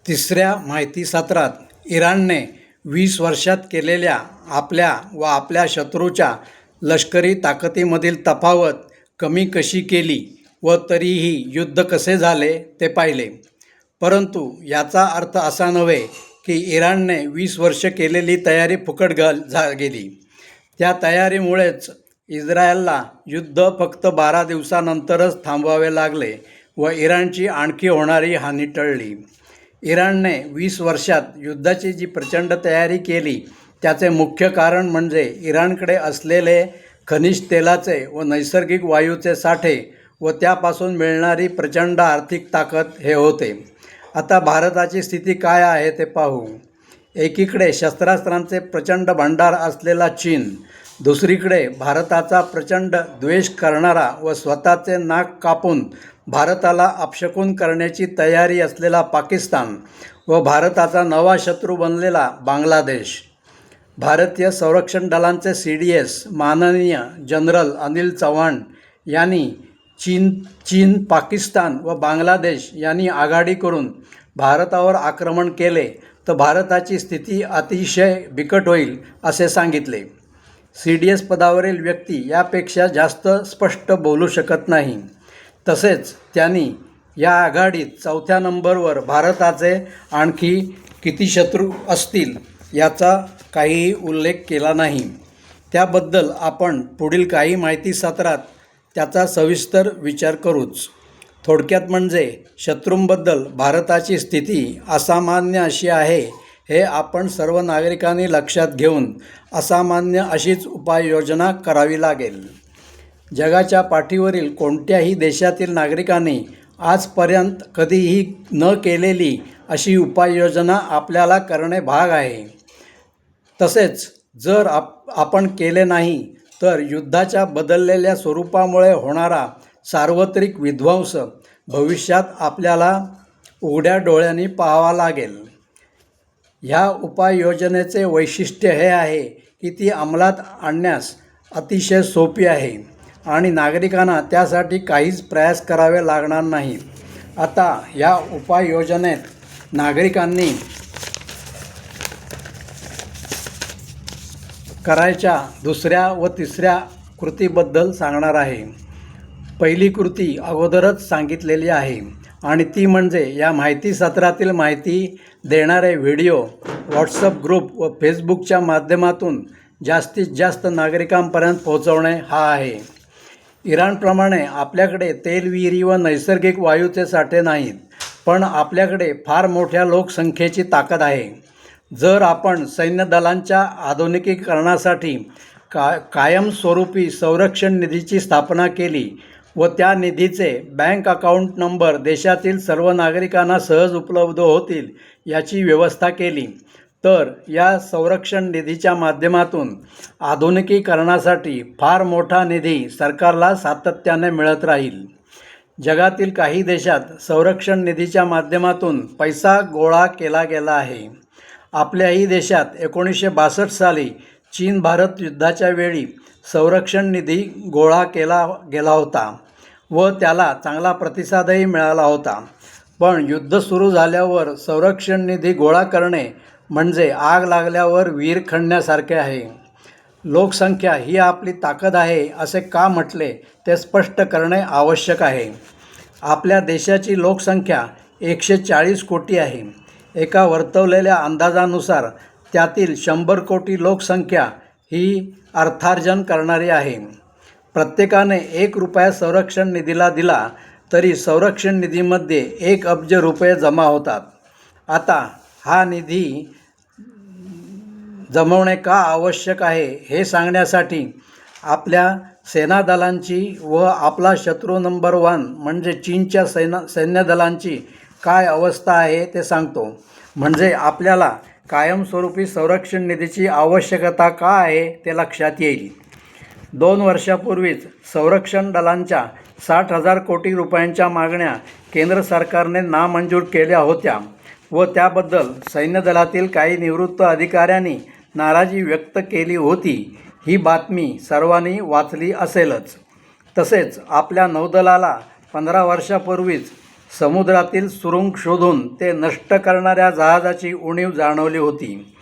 तिसऱ्या माहिती सत्रात इराणने 20 वर्षात केलेल्या आपल्या व आपल्या शत्रूच्या लष्करी ताकदीमधील तफावत कमी कशी केली व तरीही युद्ध कसे झाले ते पाहिले. परंतु याचा अर्थ असा नव्हे की इराणने 20 वर्ष केलेली तयारी फुकट गेली. त्या तयारीमुळेच इस्रायलला युद्ध फक्त 12 दिवसानंतरच थांबवावे लागले व इराणची आणखी होणारी हानी टळली. इराणने 20 वर्षात युद्धाची जी प्रचंड तयारी केली त्याचे मुख्य कारण म्हणजे इराणकडे असलेले खनिज तेलाचे व नैसर्गिक वायूचे साठे व त्यापासून मिळणारी प्रचंड आर्थिक ताकद हे होते. आता भारताची स्थिती काय आहे ते पाहू. एकीकडे शस्त्रास्त्रांचे प्रचंड भांडार असलेला चीन, दुसरीकडे भारताचा प्रचंड द्वेष करणारा व स्वतःचे नाक कापून भारताला अपशकुन करण्याची तयारी असलेला पाकिस्तान व भारताचा नवा शत्रू बनलेला बांगलादेश. भारतीय संरक्षण दलांचे CDS माननीय जनरल अनिल चव्हाण यांनी चीन, पाकिस्तान व बांगलादेश यांनी आघाडी करून भारतावर आक्रमण केले तर भारताची स्थिती अतिशय बिकट होईल असे सांगितले. CDS पदावरील व्यक्ती यापेक्षा जास्त स्पष्ट बोलू शकत नाही. तसेच त्यांनी या आघाडीत चौथ्या नंबरवर भारताचे आणखी किती शत्रू असतील याचा काहीही उल्लेख केला नाही. त्याबद्दल आपण पुढील काही माहिती सत्रात त्याचा सविस्तर विचार करूच. थोडक्यात म्हणजे शत्रूंबद्दल भारताची स्थिती असामान्य अशी आहे हे आपण सर्व नागरिकांनी लक्षात घेऊन असामान्य अशीच उपाययोजना करावी लागेल. जगाच्या पाठीवरील कोणत्याही देशातील नागरिकांनी आजपर्यंत कधीही न केलेली अशी उपाययोजना आपल्याला करणे भाग आहे. तसेच जर आपण केले नाही तर युद्धाच्या बदललेल्या स्वरूपामुळे होणारा सार्वत्रिक विध्वंस भविष्यात आपल्याला उघड्या डोळ्यांनी पाहावा लागेल. ह्या उपाययोजनेचे वैशिष्ट्य हे आहे की ती अंमलात आणण्यास अतिशय सोपी आहे आणि नागरिकांना त्यासाठी काहीच प्रयास करावे लागणार नाही. आता या उपाययोजनेत नागरिकांनी करायच्या दुसऱ्या व तिसऱ्या कृतीबद्दल सांगणार आहे. पहिली कृती अगोदरच सांगितलेली आहे आणि ती म्हणजे या माहिती सत्रातील माहिती देणारे व्हिडिओ व्हॉट्सअप ग्रुप व फेसबुकच्या माध्यमातून जास्तीत जास्त नागरिकांपर्यंत पोहोचवणे हा आहे. इराणप्रमाणे आपल्याकडे तेलविहिरी व नैसर्गिक वायूचे साठे नाहीत, पण आपल्याकडे फार मोठ्या लोकसंख्येची ताकद आहे. जर आपण सैन्य दलांच्या आधुनिकीकरणासाठी कायमस्वरूपी संरक्षण निधीची स्थापना केली व त्या निधीचे बँक अकाउंट नंबर देशातील सर्व नागरिकांना सहज उपलब्ध होतील याची व्यवस्था केली तर या संरक्षण निधीच्या माध्यमातून आधुनिकीकरणासाठी फार मोठा निधी सरकारला सातत्याने मिळत राहील. जगातील काही देशात संरक्षण निधीच्या माध्यमातून पैसा गोळा केला गेला आहे. आपल्याही देशात 1962 साली चीन भारत युद्धाच्या वेळी संरक्षण निधी गोळा केला गेला होता व त्याला चांगला प्रतिसादही मिळाला होता. पण युद्ध सुरू झाल्यावर संरक्षण निधी गोळा करणे म्हणजे आग लागल्यावर विहीर खणण्यासारखे आहे. लोकसंख्या ही आपली ताकद आहे असे का म्हटले ते स्पष्ट करणे आवश्यक आहे. आपल्या देशाची लोकसंख्या 140 कोटी आहे. एका वर्तवलेल्या अंदाजानुसार त्यातील 100 कोटी लोकसंख्या ही अर्थार्जन करणारी आहे. प्रत्येकाने 1 रुपया संरक्षण निधीला दिला तरी संरक्षण निधीमध्ये 1 अब्ज रुपये जमा होतात. आता हा निधी जमवणे का आवश्यक आहे हे सांगण्यासाठी आपल्या सेनादलांची व आपला शत्रू नंबर 1 म्हणजे चीनच्या सैन्यदलांची काय अवस्था आहे ते सांगतो. म्हणजे आपल्याला कायमस्वरूपी संरक्षण निधीची आवश्यकता का आहे ते लक्षात येईल. 2 वर्षापूर्वीच संरक्षण दलांच्या 60,000 कोटी रुपयांच्या मागण्या केंद्र सरकारने नामंजूर केल्या होत्या व त्याबद्दल सैन्यदलातील काही निवृत्त अधिकाऱ्यांनी नाराजी व्यक्त केली होती. ही बातमी सर्वांनी वाचली असेलच. तसेच आपल्या नौदलाला 15 वर्षापूर्वीच समुद्रातील सुरुंग शोधून ते नष्ट करणाऱ्या जहाजाची उणीव जाणवली होती.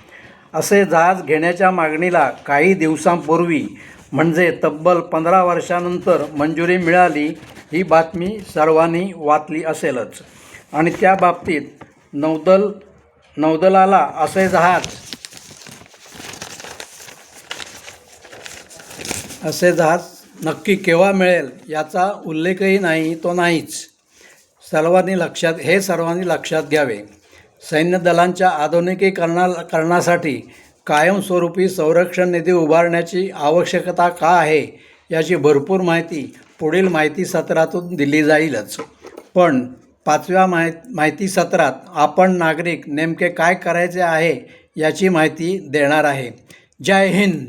असे जहाज घेण्याच्या मागणीला काही दिवसांपूर्वी म्हणजे तब्बल 15 वर्षांनंतर मंजुरी मिळाली. ही बातमी सर्वांनी वाचली असेलच. आणि त्या बाबतीत नौदलाला असे जहाज नक्की केव्हा मिळेल याचा उल्लेखही नाही, तो नाहीच. सर्वांनी लक्षात घ्यावे. सैन्य दलांच्या आधुनिकीकरणासाठी कायमस्वरूपी संरक्षण निधी उभारण्याची आवश्यकता का आहे याची भरपूर माहिती पुढील माहिती सत्रातून दिली जाईलच. पण 5व्या माहिती सत्रात आपण नागरिक नेमके काय करायचे आहे याची माहिती देणार आहे. जय हिंद.